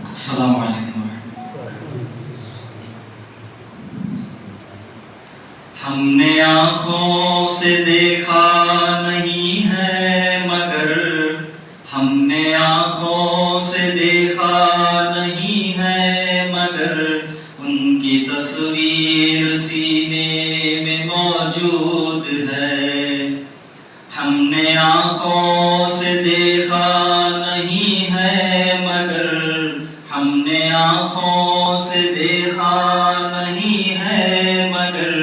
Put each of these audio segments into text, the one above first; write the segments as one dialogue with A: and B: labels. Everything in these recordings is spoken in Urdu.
A: السلام علیکم ورحمۃ اللہ۔ ہم نے آنکھوں سے دیکھا نہیں ہے مگر، ہم نے آنکھوں سے دیکھا نہیں ہے مگر، ان کی تصویر سینے میں موجود ہے۔ ہم نے آنکھوں سے دیکھا نہیں ہے مگر، ہم نے آنکھوں سے دیکھا نہیں ہے مگر،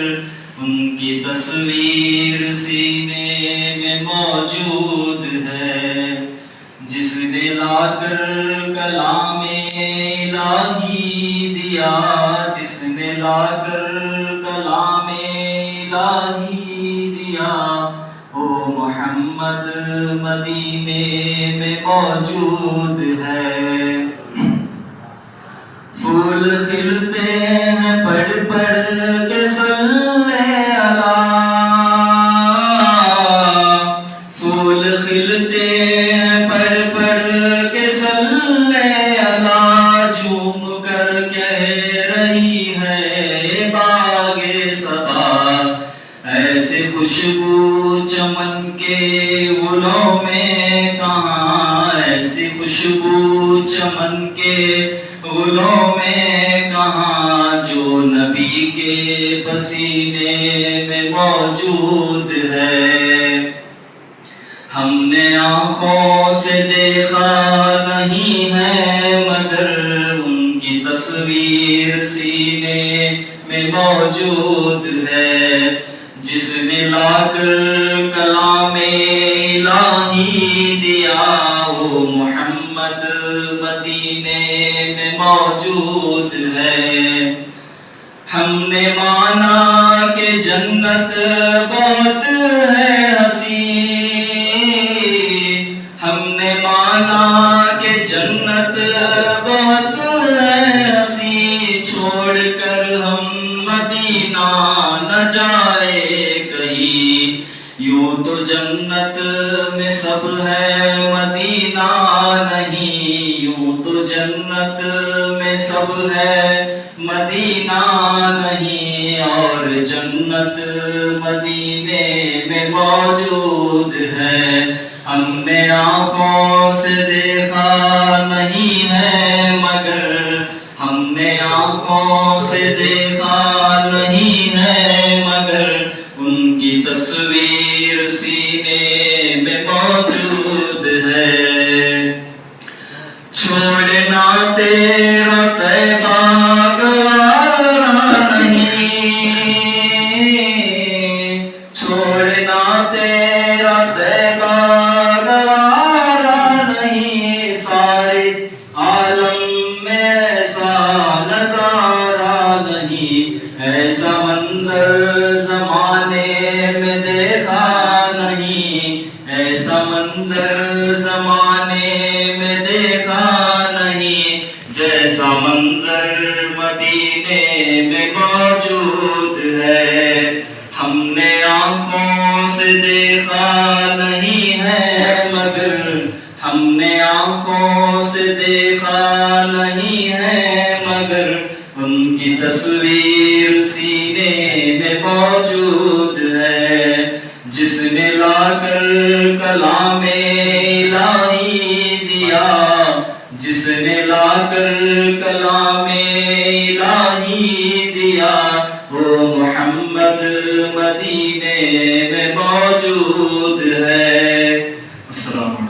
A: ان کی تصویر سینے میں موجود ہے۔ جس نے لا کر کلام الہی دیا، جس نے لا کر کلام الہی دیا، وہ محمد مدینے میں موجود ہے۔ پھول کھلتے ہیں پڑھ پڑھ کے صلی اللہ، پھول کھلتے ہیں پڑھ پڑھ کے صلی اللہ، جھوم کر کہہ رہی ہے باغ صبا، ایسے خوشبو چمن کے گلوں میں کہاں، ایسی خوشبو چمن کے گلوں میں کہاں، جو نبی کے پسینے میں موجود ہے۔ ہم نے آنکھوں سے دیکھا نہیں ہے مگر، ان کی تصویر سینے میں موجود ہے۔ جس نے لا کر کلام الہی دیا، وہ محمد مدینے میں موجود ہے۔ ہم نے مانا کہ جنت بہت ہے حسین، ہم نے مانا کہ جنت بہت ہے حسین، چھوڑ کر ہم مدینہ نہ جائے کہیں، یوں تو جنت میں سب ہے مدینہ نہیں، یوں تو جنت میں سب ہے مدینہ نہیں، اور جنت مدینے میں موجود ہے۔ ہم نے آنکھوں سے دیکھا نہیں ہے مگر، ہم نے آنکھوں سے دیکھا نہیں ہے مگر، ان کی تصویر سینے میں موجود ہے۔ چھوڑنا تیرا طیبہ گوارا نہیں، چھوڑنا تیرا طیبہ گوارا نہیں، سارے عالم میں ایسا نظارہ نہیں، ایسا منظر زمانے میں دیکھا نہیں، ایسا منظر زمانے میں دیکھا نہیں، جیسا منظر مدینے میں موجود ہے۔ ہم نے آنکھوں سے دیکھا نہیں ہے مگر، ہم نے آنکھوں سے دیکھا نہیں ہے مگر، ان کی تصویر سینے میں موجود ہے۔ جس نے لا کر کلام الہی دیا، جس نے لا کر کلام الہی دیا، وہ محمد مدینے میں موجود ہے۔ السلام علیکم۔